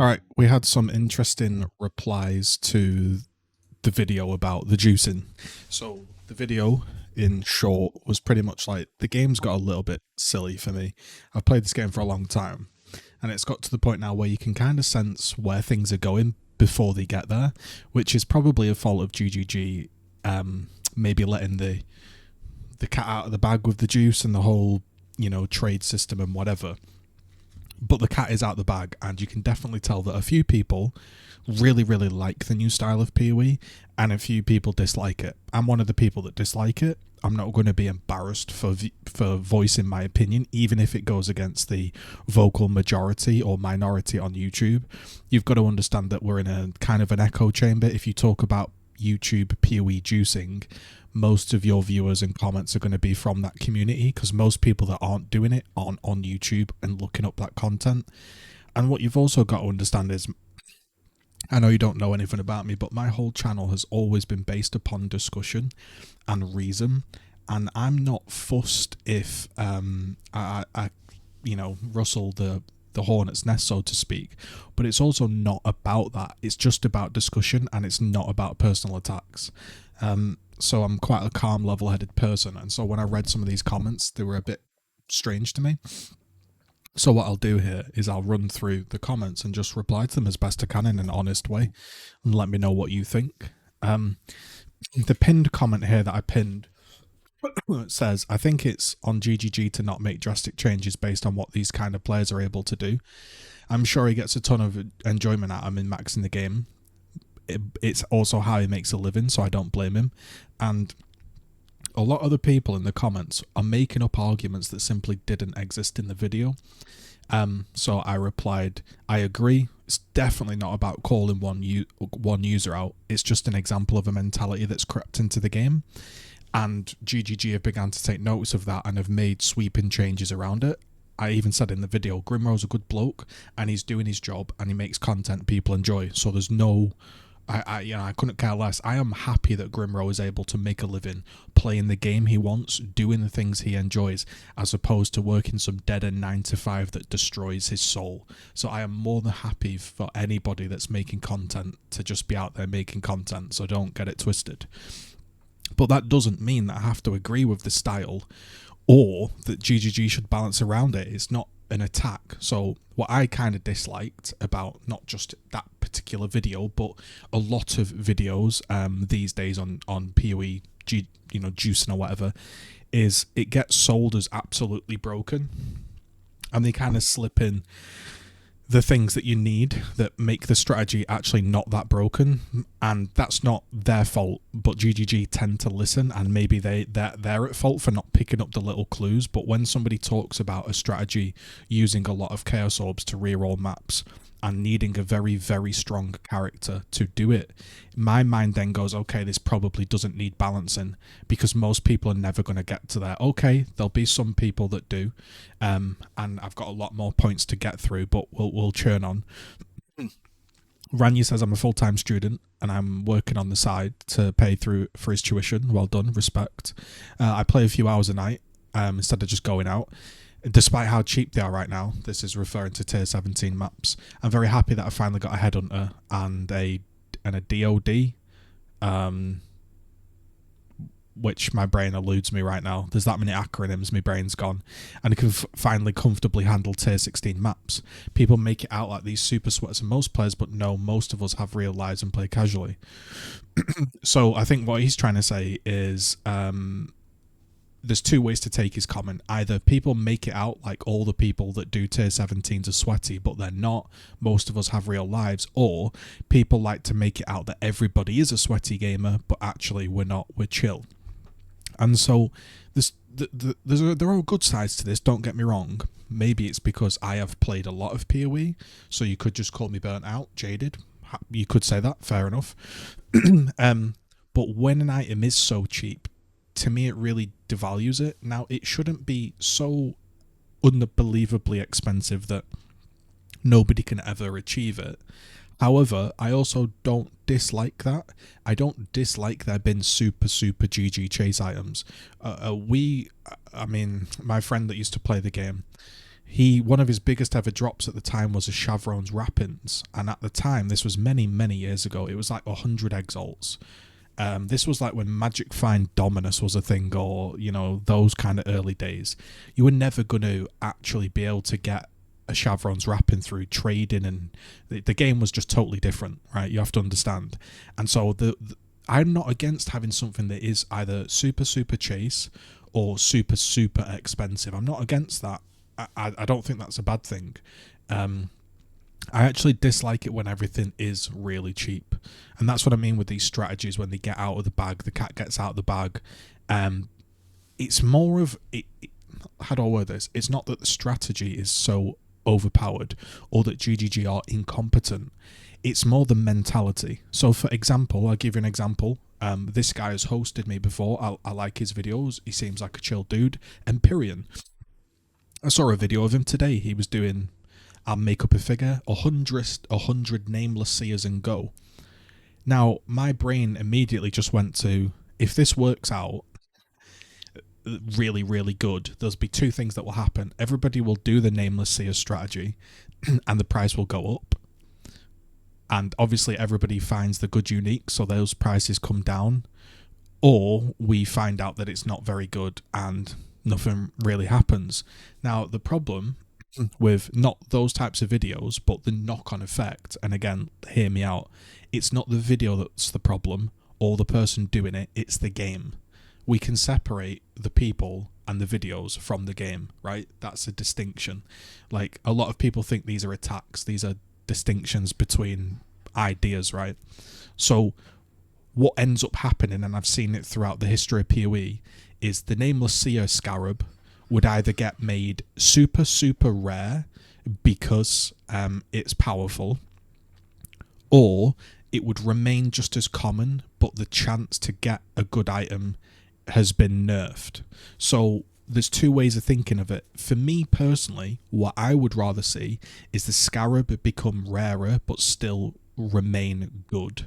All right, we had some interesting replies to the video about the juicing. So the video, in short, was pretty much like the game's got a little bit silly for me. I've played this game for a long time, and it's got to the point now where you can kind of sense where things are going before they get there, which is probably a fault of GGG. Maybe letting the cat out of the bag with the juice and the whole trade system and whatever. But the cat is out the bag, and you can definitely tell that a few people really, really like the new style of PoE, and a few people dislike it. I'm one of the people that dislike it. I'm not going to be embarrassed for voicing my opinion, even if it goes against the vocal majority or minority on YouTube. You've got to understand that we're in a kind of an echo chamber. If you talk about YouTube PoE juicing, most of your viewers and comments are going to be from that community, because most people that aren't doing it aren't on YouTube and looking up that content. And what you've also got to understand is, I know you don't know anything about me, but my whole channel has always been based upon discussion and reason, and I'm not fussed if I rustle the hornet's nest, so to speak. But it's also not about that. It's just about discussion, and it's not about personal attacks. So I'm quite a calm, level-headed person, and so when I read some of these comments, they were a bit strange to me. So what I'll do here is I'll run through the comments and just reply to them as best I can in an honest way, and let me know what you think. The pinned comment here that I pinned says, I think it's on GGG to not make drastic changes based on what these kind of players are able to do. I'm sure he gets a ton of enjoyment out of him in maxing the game. It's also how he makes a living, so I don't blame him. And a lot of the people in the comments are making up arguments that simply didn't exist in the video. So I replied, I agree. It's definitely not about calling one user out. It's just an example of a mentality that's crept into the game. And GGG have begun to take notice of that and have made sweeping changes around it. I even said in the video, Grimro's a good bloke, and he's doing his job, and he makes content people enjoy. So there's no... I couldn't care less. I am happy that Grimro is able to make a living playing the game he wants, doing the things he enjoys, as opposed to working some dead-end 9-to-5 that destroys his soul. So I am more than happy for anybody that's making content to just be out there making content, so don't get it twisted. But that doesn't mean that I have to agree with the style, or that GGG should balance around it. It's not an attack. So what I kind of disliked about not just that particular video, but a lot of videos these days on PoE, juicing or whatever, is it gets sold as absolutely broken, and they kind of slip in the things that you need that make the strategy actually not that broken. And that's not their fault, but GGG tend to listen, and maybe they're at fault for not picking up the little clues. But when somebody talks about a strategy using a lot of chaos orbs to reroll maps and needing a very, very strong character to do it, my mind then goes, okay, this probably doesn't need balancing, because most people are never going to get to there. Okay, there'll be some people that do, and I've got a lot more points to get through, but we'll churn on. Ranya says, I'm a full-time student and I'm working on the side to pay through for his tuition. Well done, respect. I play a few hours a night instead of just going out. Despite how cheap they are right now, this is referring to tier 17 maps. I'm very happy that I finally got a headhunter and a DOD, which my brain eludes me right now. There's that many acronyms, my brain's gone. And I can finally comfortably handle tier 16 maps. People make it out like these super sweats are most players, but no, most of us have real lives and play casually. So I think what he's trying to say is... there's two ways to take his comment. Either people make it out like all the people that do tier 17s are sweaty, but they're not. Most of us have real lives. Or people like to make it out that everybody is a sweaty gamer, but actually we're not, we're chill. And so there are good sides to this, don't get me wrong. Maybe it's because I have played a lot of PoE, so you could just call me burnt out, jaded. You could say that, fair enough. But when an item is so cheap, to me it really devalues it. Now, it shouldn't be so unbelievably expensive that nobody can ever achieve it. However, I also don't dislike that. I don't dislike there being super GG chase items. I mean, my friend that used to play the game, one of his biggest ever drops at the time was a Chevron's Wrappings, and at the time, this was many years ago, it was like 100 exalts. This was like when Magic Find Dominus was a thing, or those kind of early days. You were never going to actually be able to get a Chevron's Wrapping through trading, and the game was just totally different, right? You have to understand. And so I'm not against having something that is either super chase or super expensive. I'm not against that. I don't think that's a bad thing. I actually dislike it when everything is really cheap, and that's what I mean with these strategies. When they get out of the bag, the cat gets out of the bag. It's more of it. How do I word this? It's not that the strategy is so overpowered or that GGG are incompetent. It's more the mentality. So, for example, I'll give you an example. This guy has hosted me before. I like his videos. He seems like a chill dude. Empyrean. I saw a video of him today. He was doing, I'll make up a figure, 100 nameless seers and go. Now, my brain immediately just went to, if this works out really good, there'll be two things that will happen. Everybody will do the nameless seer strategy and the price will go up. And obviously everybody finds the good unique, so those prices come down. Or we find out that it's not very good and nothing really happens. Now, the problem with not those types of videos, but the knock-on effect, and again, hear me out, it's not the video that's the problem or the person doing it, it's the game. We can separate the people and the videos from the game, right? That's a distinction. Like, a lot of people think these are attacks, these are distinctions between ideas, right? So what ends up happening, and I've seen it throughout the history of PoE, is the nameless seer scarab would either get made super rare because it's powerful, or it would remain just as common, but the chance to get a good item has been nerfed. So there's two ways of thinking of it. For me personally, what I would rather see is the scarab become rarer but still remain good,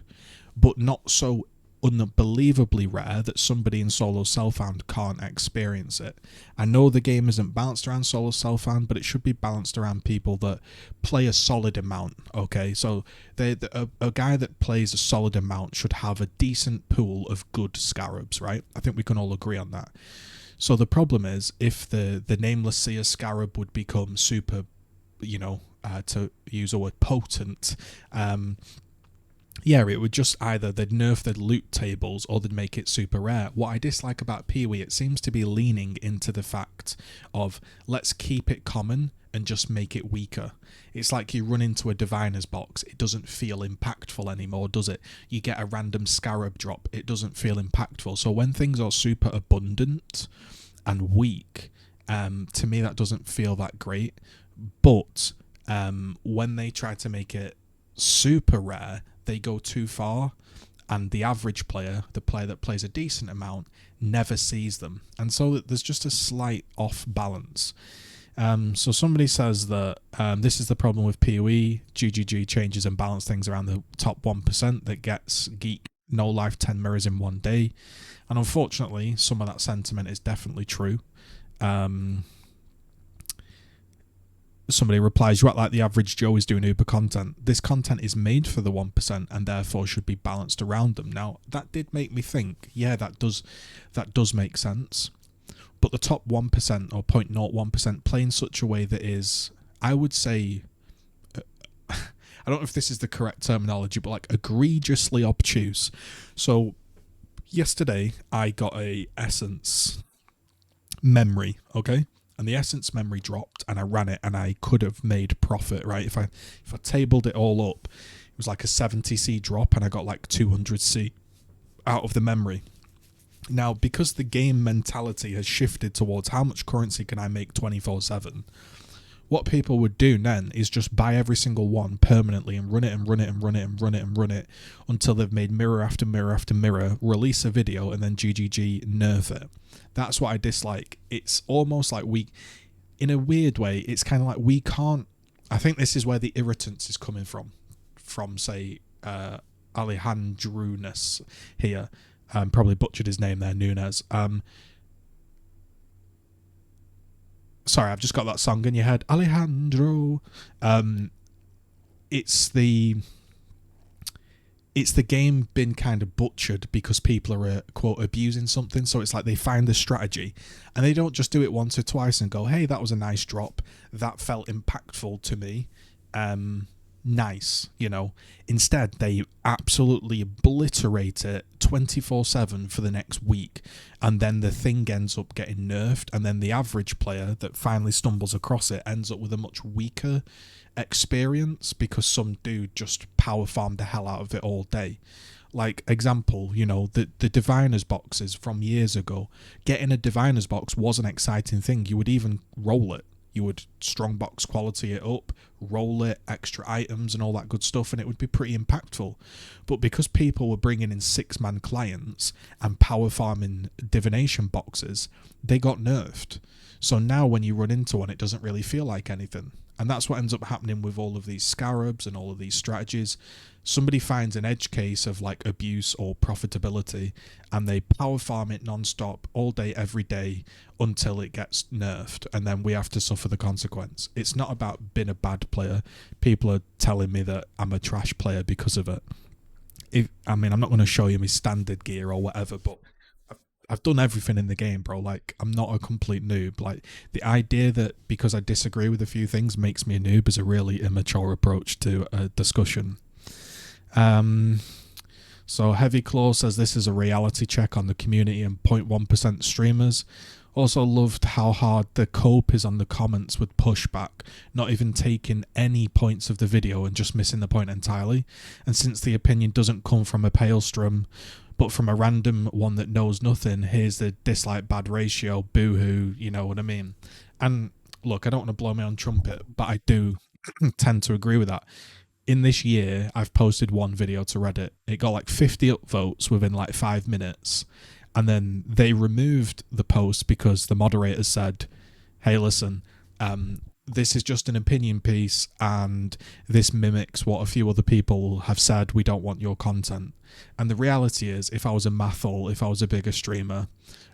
but not so unbelievably rare that somebody in solo self-found can't experience it. I know the game isn't balanced around solo self-found, but it should be balanced around people that play a solid amount. Okay, so a guy that plays a solid amount should have a decent pool of good scarabs, right? I think we can all agree on that. So the problem is, if the nameless seer scarab would become super, to use a word, potent, it would just either they'd nerf the loot tables or they'd make it super rare. What I dislike about PoE, it seems to be leaning into the fact of, let's keep it common and just make it weaker. It's like you run into a diviner's box, it doesn't feel impactful anymore, does it? You get a random scarab drop, it doesn't feel impactful. So when things are super abundant and weak, to me that doesn't feel that great. But when they try to make it super rare, they go too far, and the average player, the player that plays a decent amount, never sees them, and so there's just a slight off balance. So somebody says that this is the problem with PoE. GGG changes and balance things around the top 1% that gets geek no life 10 mirrors in one day, and unfortunately some of that sentiment is definitely true. Somebody replies, you act like the average Joe is doing Uber content. This content is made for the 1% and therefore should be balanced around them. Now, that did make me think, yeah, that does make sense. But the top 1% or 0.01% play in such a way that is, I would say, I don't know if this is the correct terminology, but like egregiously obtuse. So yesterday I got a Essence memory, okay? And the Essence memory dropped, and I ran it, and I could have made profit, right? If I tabled it all up, it was like a 70C drop, and I got like 200C out of the memory. Now, because the game mentality has shifted towards how much currency can I make 24/7, what people would do then is just buy every single one permanently and run it and run it and run it and run it and run it until they've made mirror after mirror after mirror, release a video, and then GGG nerf it. That's what I dislike. It's almost like in a weird way, it's kind of like we can't, I think this is where the irritance is coming from say, Alejandrunas here. Probably butchered his name there, Nunes. sorry, I've just got that song in your head, Alejandro. It's the game been kind of butchered because people are quote abusing something. So it's like they find the strategy and they don't just do it once or twice and go, hey, that was a nice drop, that felt impactful to me, nice, you know. Instead they absolutely obliterate it 24/7 for the next week, and then the thing ends up getting nerfed, and then the average player that finally stumbles across it ends up with a much weaker experience because some dude just power farmed the hell out of it all day. Like, example, you know, the diviners boxes from years ago. Getting a diviners box was an exciting thing. You would even roll it. You would strong box quality it up, roll it, extra items and all that good stuff, and it would be pretty impactful. But because people were bringing in 6-man clients and power farming divination boxes, they got nerfed. So now when you run into one, it doesn't really feel like anything. And that's what ends up happening with all of these scarabs and all of these strategies. Somebody finds an edge case of like abuse or profitability, and they power farm it non-stop all day, every day, until it gets nerfed, and then we have to suffer the consequence. It's not about being a bad player. People are telling me that I'm a trash player because of it. I'm not going to show you my standard gear or whatever, but I've done everything in the game, bro. Like, I'm not a complete noob. Like, the idea that because I disagree with a few things makes me a noob is a really immature approach to a discussion. So Heavy Claw says this is a reality check on the community and 0.1% streamers. Also loved how hard the cope is on the comments with pushback, not even taking any points of the video and just missing the point entirely. And since the opinion doesn't come from a Palestrom, but from a random one that knows nothing, here's the dislike bad ratio, boo-hoo, you know what I mean? And look, I don't want to blow my own trumpet, but I do tend to agree with that. In this year, I've posted one video to Reddit. It got like 50 upvotes within like 5 minutes. And then they removed the post because the moderators said, hey, listen, this is just an opinion piece and this mimics what a few other people have said. We don't want your content. And the reality is, if I was a Mathol, if I was a bigger streamer,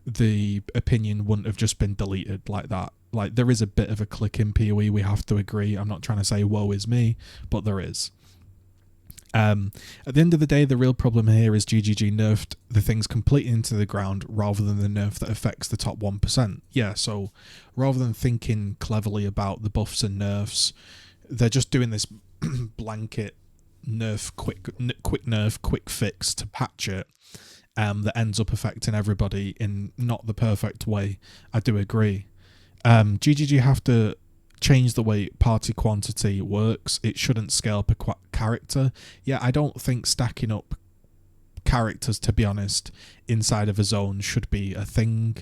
the opinion wouldn't have just been deleted like that. Like, there is a bit of a click in PoE, we have to agree. I'm not trying to say woe is me, but there is. At the end of the day, the real problem here is GGG nerfed the things completely into the ground rather than the nerf that affects the top 1%. Yeah, so rather than thinking cleverly about the buffs and nerfs, they're just doing this blanket nerf, quick nerf, quick fix to patch it, that ends up affecting everybody in not the perfect way. I do agree. GGG have to change the way party quantity works. It shouldn't scale up a character. Yeah, I don't think stacking up characters, to be honest, inside of a zone should be a thing.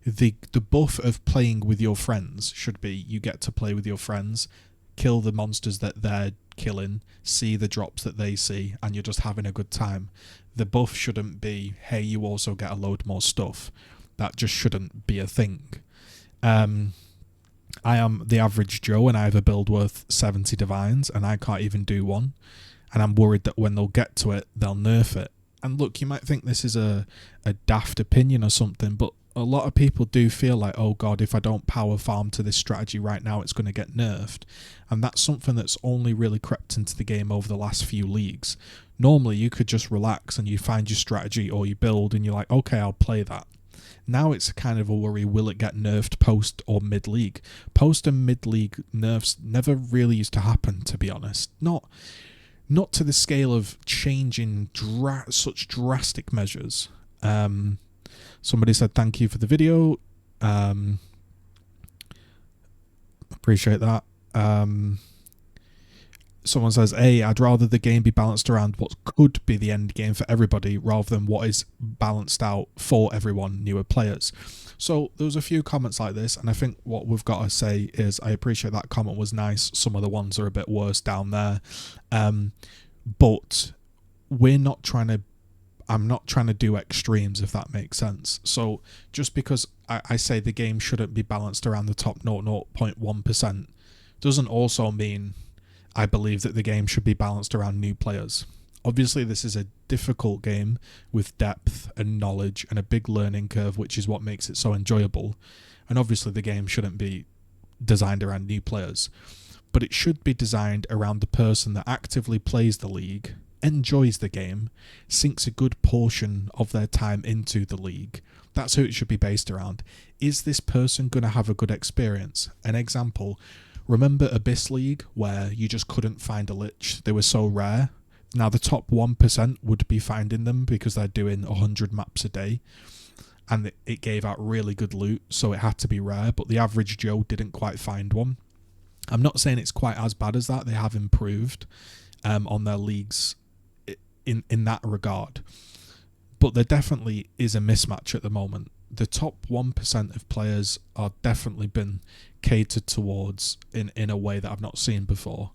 The buff of playing with your friends should be you get to play with your friends, kill the monsters that they're killing, see the drops that they see, and you're just having a good time. The buff shouldn't be, hey, you also get a load more stuff. That just shouldn't be a thing. I am the average Joe and I have a build worth 70 divines and I can't even do one. And I'm worried that when they'll get to it, they'll nerf it. And look, you might think this is a daft opinion or something, but a lot of people do feel like, oh God, if I don't power farm to this strategy right now, it's going to get nerfed. And that's something that's only really crept into the game over the last few leagues. Normally, you could just relax and you find your strategy or you build and you're like, okay, I'll play that. Now it's kind of a worry, will it get nerfed post or mid-league? Post and mid-league nerfs never really used to happen, to be honest. Not to the scale of changing such drastic measures. Somebody said thank you for the video. Appreciate that. Someone says, hey, I'd rather the game be balanced around what could be the end game for everybody rather than what is balanced out for everyone, newer players. So there was a few comments like this, and I think what we've got to say is I appreciate that comment was nice. Some of the ones are a bit worse down there. But I'm not trying to do extremes, if that makes sense. So just because I say the game shouldn't be balanced around the top 0.1% doesn't also mean I believe that the game should be balanced around new players. Obviously, this is a difficult game with depth and knowledge and a big learning curve, which is what makes it so enjoyable. And obviously, the game shouldn't be designed around new players, but it should be designed around the person that actively plays the league, enjoys the game, sinks a good portion of their time into the league. That's who it should be based around. Is this person going to have a good experience? An example, remember Abyss League, where you just couldn't find a lich? They were so rare. Now the top 1% would be finding them because they're doing 100 maps a day, and it gave out really good loot, so it had to be rare, but the average Joe didn't quite find one. I'm not saying it's quite as bad as that. They have improved on their leagues in that regard, but there definitely is a mismatch at the moment. The top 1% of players are definitely been catered towards in a way that I've not seen before.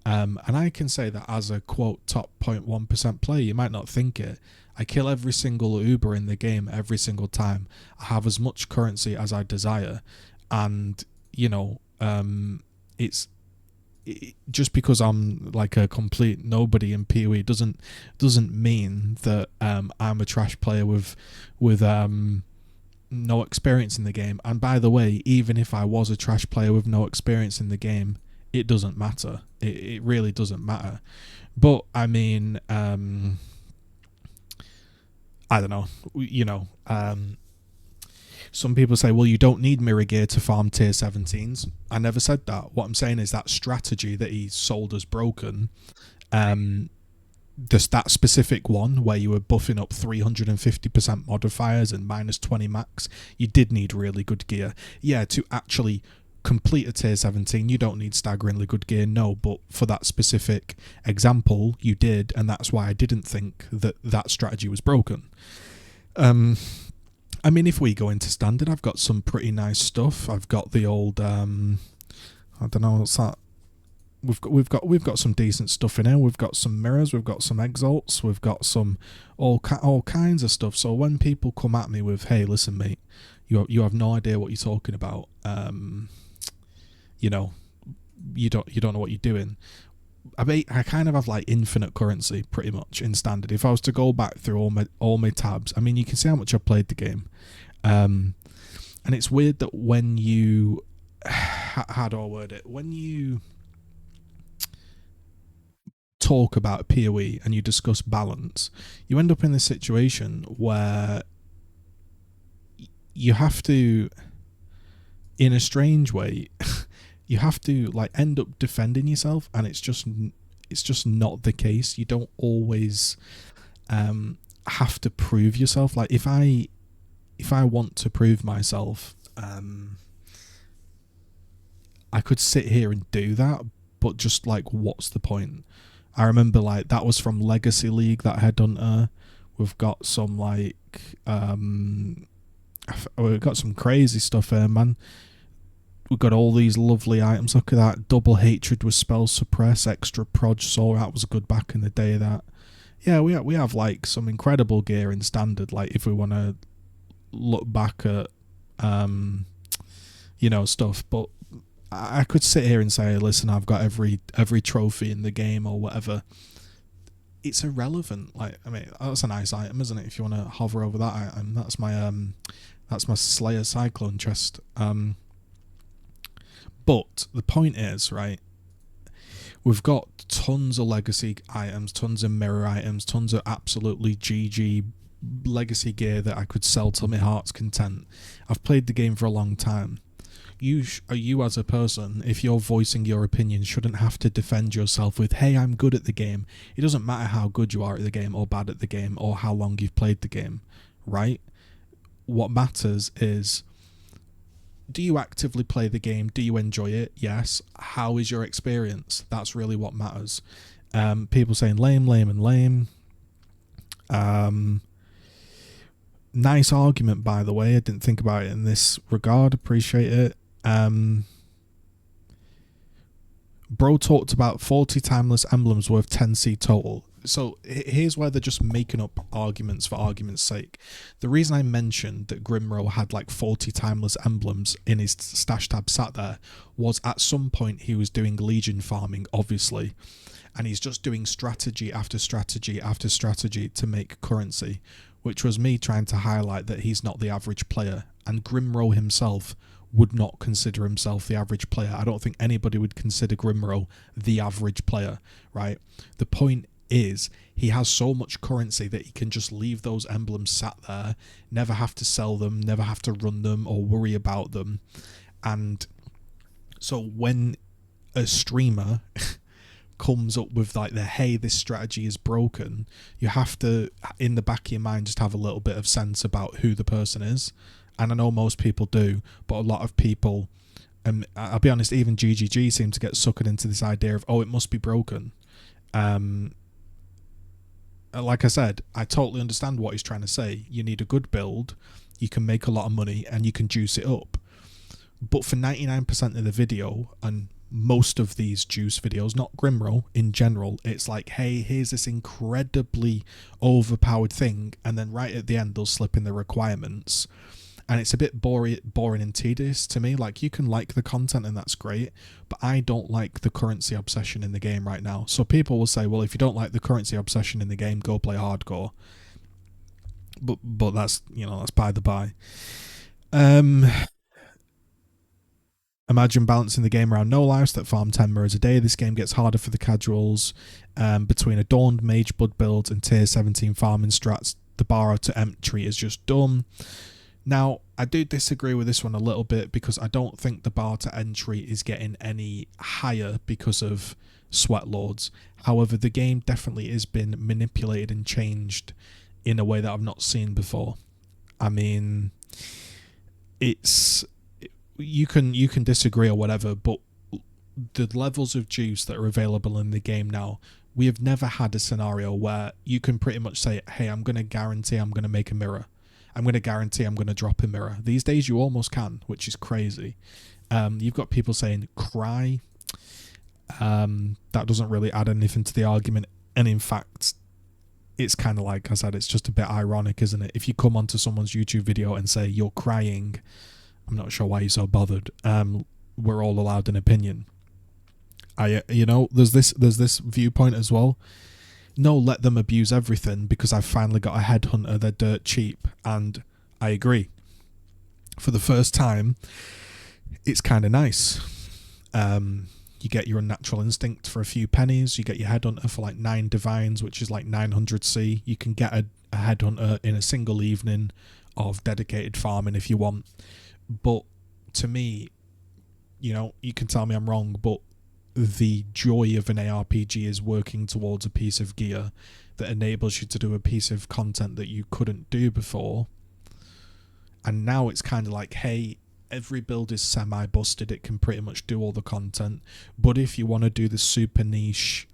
And I can say that as a quote top 0.1% player, you might not think it. I kill every single Uber in the game every single time. I have as much currency as I desire, and just because I'm like a complete nobody in PoE doesn't mean that I'm a trash player with no experience in the game. And by the way, even if I was a trash player with no experience in the game, it doesn't matter. It really doesn't matter. But I mean, I don't know. Some people say, well, you don't need mirror gear to farm tier 17s. I never said that. What I'm saying is that strategy that he sold as broken, just that specific one where you were buffing up 350% modifiers and minus 20 max, you did need really good gear. Yeah, to actually complete a tier 17, you don't need staggeringly good gear, no, but for that specific example, you did, and that's why I didn't think that that strategy was broken. I mean, if we go into standard, I've got some pretty nice stuff. I've got the old, I don't know what's that. We've got some decent stuff in here. We've got some mirrors. We've got some exalts. We've got some all kinds of stuff. So when people come at me with, "Hey, listen, mate, you have no idea what you're talking about. You don't know what you're doing." I kind of have like infinite currency pretty much in standard. If I was to go back through all my tabs, I mean, you can see how much I've played the game, and it's weird that when you how do I word it? When you talk about PoE and you discuss balance, you end up in this situation where you have to, in a strange way, you have to like end up defending yourself, and it's just not the case. You don't always have to prove yourself. Like if I want to prove myself, I could sit here and do that, but just like, what's the point? I remember like that was from Legacy League, that Headhunter. We've got some like we've got some crazy stuff here, man. We've got all these lovely items. Look at that. Double hatred with spell suppress, extra prod soul. That was good back in the day, that. Yeah, we have like some incredible gear in standard, like if we want to look back at stuff. But I could sit here and say, listen, I've got every trophy in the game or whatever. It's irrelevant. Like, I mean, that's a nice item, isn't it? If you want to hover over that item, that's my Slayer Cyclone chest. But the point is, right, we've got tons of legacy items, tons of mirror items, tons of absolutely GG legacy gear that I could sell to my heart's content. I've played the game for a long time. You as a person, if you're voicing your opinion, shouldn't have to defend yourself with, hey, I'm good at the game. It doesn't matter how good you are at the game or bad at the game or how long you've played the game, right? What matters is, do you actively play the game? Do you enjoy it? Yes. How is your experience? That's really what matters. People saying lame, lame, and lame. Nice argument, by the way. I didn't think about it in this regard. Appreciate it. Bro talked about 40 timeless emblems worth 10C total. So here's where they're just making up arguments for argument's sake. The reason I mentioned that Grimro had like 40 timeless emblems in his stash tab sat there was at some point he was doing Legion farming, obviously, and he's just doing strategy after strategy after strategy to make currency, which was me trying to highlight that he's not the average player, and Grimro himself would not consider himself the average player. I don't think anybody would consider Grimro the average player, right? The point is, he has so much currency that he can just leave those emblems sat there, never have to sell them, never have to run them or worry about them. And so when a streamer comes up with like the, hey, this strategy is broken, you have to, in the back of your mind, just have a little bit of sense about who the person is. And I know most people do, but a lot of people, and I'll be honest, even GGG seem to get suckered into this idea of, oh, it must be broken. Like I said, I totally understand what he's trying to say. You need a good build, you can make a lot of money, and you can juice it up. But for 99% of the video, and most of these juice videos, not Grimro in general, it's like, hey, here's this incredibly overpowered thing, and then right at the end they'll slip in the requirements, and it's a bit boring and tedious to me. Like, you can like the content and that's great, but I don't like the currency obsession in the game right now. So people will say, well, if you don't like the currency obsession in the game, go play hardcore. But that's, you know, that's by the by. Imagine balancing the game around no-lives that farm 10 mirrors a day. This game gets harder for the casuals. Between Adorned, Mage Blood builds and Tier 17 farming strats, the bar to entry is just dumb. Now, I do disagree with this one a little bit, because I don't think the bar to entry is getting any higher because of Sweat Lords. However, the game definitely has been manipulated and changed in a way that I've not seen before. I mean, it's... You can disagree or whatever, but the levels of juice that are available in the game now, we have never had a scenario where you can pretty much say, hey, I'm going to guarantee I'm going to make a mirror. I'm going to guarantee I'm going to drop a mirror. These days you almost can, which is crazy. You've got people saying cry. That doesn't really add anything to the argument. And in fact, it's kind of like I said, it's just a bit ironic, isn't it? If you come onto someone's YouTube video and say you're crying, I'm not sure why you're so bothered. We're all allowed an opinion. There's this viewpoint as well. No, let them abuse everything because I've finally got a headhunter. They're dirt cheap, and I agree. For the first time, it's kind of nice. You get your unnatural instinct for a few pennies. You get your headhunter for like 9 divines, which is like 900C. You can get a headhunter in a single evening of dedicated farming if you want. But to me, you can tell me I'm wrong, but the joy of an ARPG is working towards a piece of gear that enables you to do a piece of content that you couldn't do before. And now it's kind of like, hey, every build is semi-busted, it can pretty much do all the content, but if you want to do the super niche,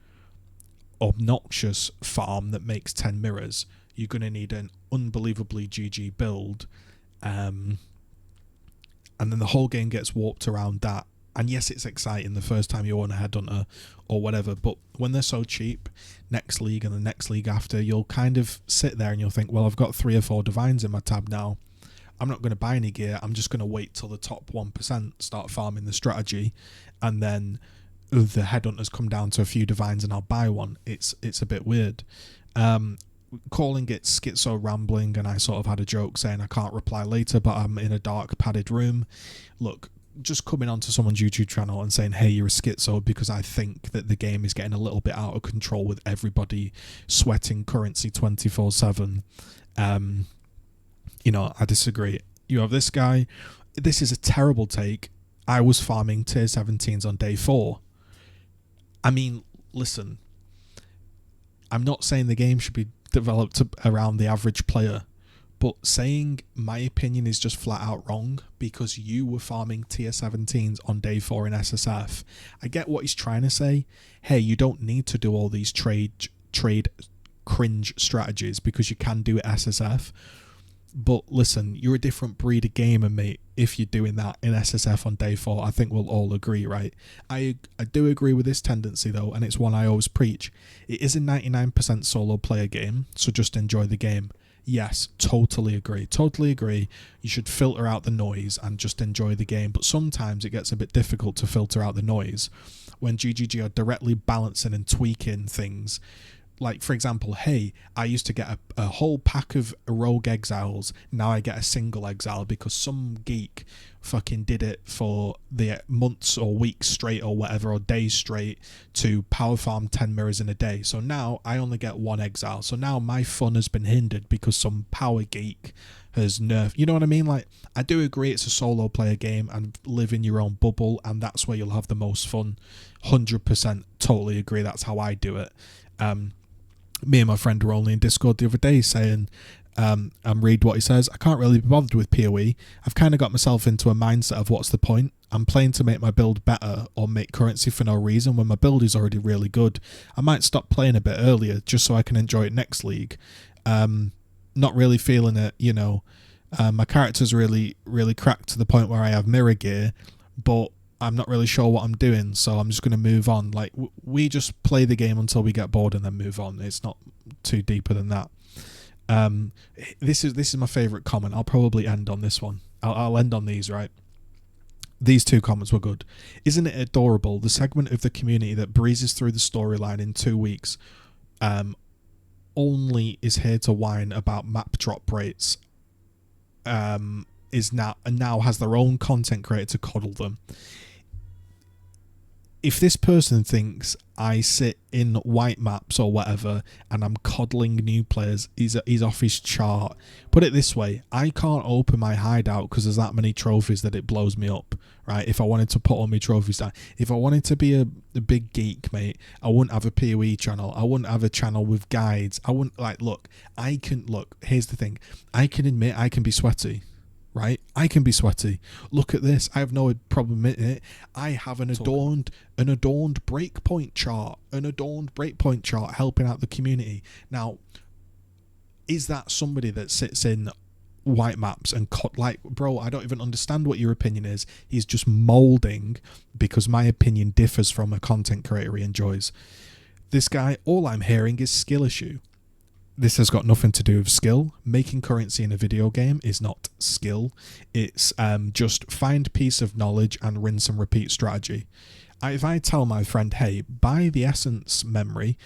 obnoxious farm that makes 10 mirrors, you're going to need an unbelievably GG build. And then the whole game gets warped around that. And yes, it's exciting the first time you own a headhunter or whatever, but when they're so cheap, next league and the next league after, you'll kind of sit there and you'll think, well, I've got 3 or 4 divines in my tab now. I'm not going to buy any gear. I'm just going to wait till the top 1% start farming the strategy, and then the headhunters come down to a few divines and I'll buy one. It's a bit weird. Calling it schizo rambling, and I sort of had a joke saying I can't reply later, but I'm in a dark padded room. Look, just coming onto someone's YouTube channel and saying, hey, you're a schizo, because I think that the game is getting a little bit out of control with everybody sweating currency 24/7. I disagree. You have this guy. This is a terrible take. I was farming tier 17s on day 4. I mean, listen, I'm not saying the game should be developed around the average player, but saying my opinion is just flat out wrong because you were farming tier 17s on day 4 in SSF. I get what he's trying to say. Hey, you don't need to do all these trade cringe strategies because you can do it SSF. But listen, you're a different breed of gamer, mate, if you're doing that in SSF on day 4. I think we'll all agree, right? I do agree with this tendency, though, and it's one I always preach. It is a 99% solo player game, so just enjoy the game. Yes, totally agree. Totally agree. You should filter out the noise and just enjoy the game, but sometimes it gets a bit difficult to filter out the noise when GGG are directly balancing and tweaking things like, for example, hey, I used to get a whole pack of rogue exiles, now I get a single exile because some geek fucking did it for the months or weeks straight or whatever, or days straight, to power farm 10 mirrors in a day. So now I only get one exile. So now my fun has been hindered because some power geek has nerfed. You know what I mean? Like, I do agree it's a solo player game and live in your own bubble, and that's where you'll have the most fun. 100% totally agree. That's how I do it. Me and my friend were only in Discord the other day saying, and read what he says, I can't really be bothered with PoE. I've kind of got myself into a mindset of what's the point? I'm playing to make my build better or make currency for no reason when my build is already really good. I might stop playing a bit earlier just so I can enjoy it next league. Not really feeling it, you know. My character's really cracked to the point where I have mirror gear, but I'm not really sure what I'm doing, so I'm just going to move on. Like, we just play the game until we get bored and then move on. It's not too deeper than that. This is my favourite comment. I'll probably end on this one. I'll end on these, right? These two comments were good. Isn't it adorable, the segment of the community that breezes through the storyline in 2 weeks only is here to whine about map drop rates, is now has their own content creator to coddle them. If this person thinks I sit in white maps or whatever and I'm coddling new players, he's off his chart. Put it this way, I can't open my hideout because there's that many trophies that it blows me up, right? If I wanted to put all my trophies down. If I wanted to be a big geek, mate, I wouldn't have a PoE channel. I wouldn't have a channel with guides. I wouldn't, like, look, here's the thing. I can admit I can be sweaty. Right, I can be sweaty. Look at this. I have no problem in it. I have an adorned breakpoint chart, helping out the community. Now, is that somebody that sits in white maps and like, bro, I don't even understand what your opinion is. He's just molding because my opinion differs from a content creator he enjoys. This guy, all I'm hearing is skill issue. This has got nothing to do with skill. Making currency in a video game is not skill. It's just find piece of knowledge and rinse and repeat strategy. If I tell my friend, hey, buy the essence memory,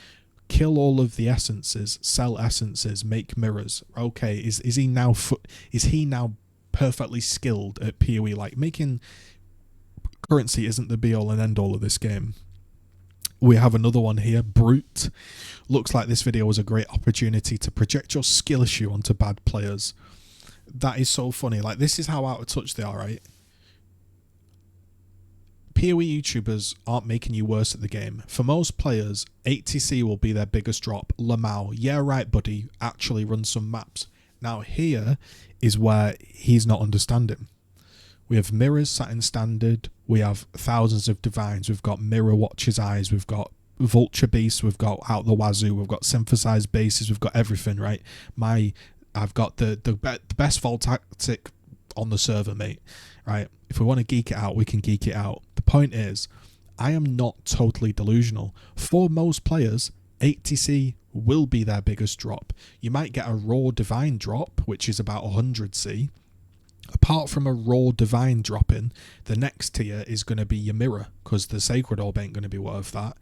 kill all of the essences, sell essences, make mirrors. Okay, is he now perfectly skilled at PoE? Like, making currency isn't the be all and end all of this game. We have another one here, Brute. Looks like this video was a great opportunity to project your skill issue onto bad players. That is so funny. Like, this is how out of touch they are, right? PoE YouTubers aren't making you worse at the game. For most players, 8TC will be their biggest drop. Lamau, yeah right buddy, actually run some maps. Now here is where he's not understanding. We have mirrors sat in standard. We have thousands of divines. We've got mirror watches eyes. We've got vulture beasts. We've got out the wazoo. We've got synthesized bases. We've got everything, right? I've got the best vault tactic on the server, mate. Right? If we want to geek it out, we can geek it out. The point is, I am not totally delusional. For most players, 8TC will be their biggest drop. You might get a raw divine drop, which is about 100C. Apart from a raw divine dropping, the next tier is going to be your mirror, because the sacred orb ain't going to be worth that.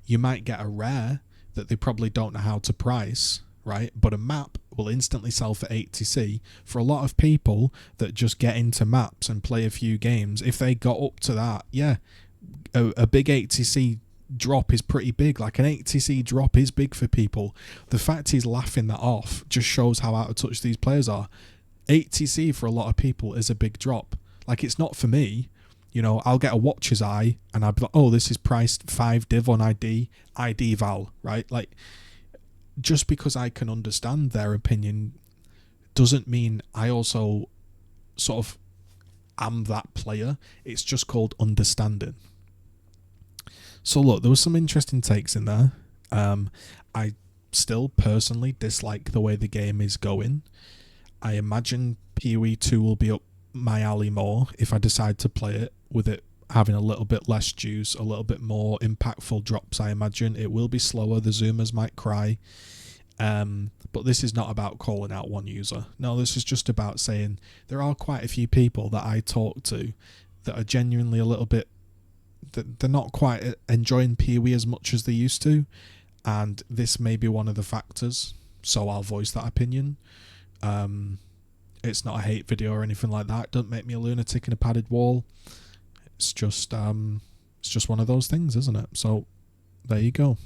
You might get a rare that they probably don't know how to price, right? But a map will instantly sell for 8TC. For a lot of people that just get into maps and play a few games, if they got up to that, yeah, a big 8TC drop is pretty big. Like, an 8TC drop is big for people. The fact he's laughing that off just shows how out of touch these players are. 8TC for a lot of people is a big drop. Like, it's not for me. You know, I'll get a watcher's eye and I'll be like, oh, this is priced 5 div on ID val, right? Like, just because I can understand their opinion doesn't mean I also sort of am that player. It's just called understanding. So look, there was some interesting takes in there. I still personally dislike the way the game is going. I imagine PoE 2 will be up my alley more if I decide to play it, with it having a little bit less juice, a little bit more impactful drops. I imagine it will be slower. The zoomers might cry. But this is not about calling out one user. No, this is just about saying there are quite a few people that I talk to that are genuinely a little bit, that they're not quite enjoying PoE as much as they used to. and this may be one of the factors, so I'll voice that opinion. It's not a hate video or anything like that. Don't make me a lunatic in a padded wall. It's just one of those things, isn't it? So there you go.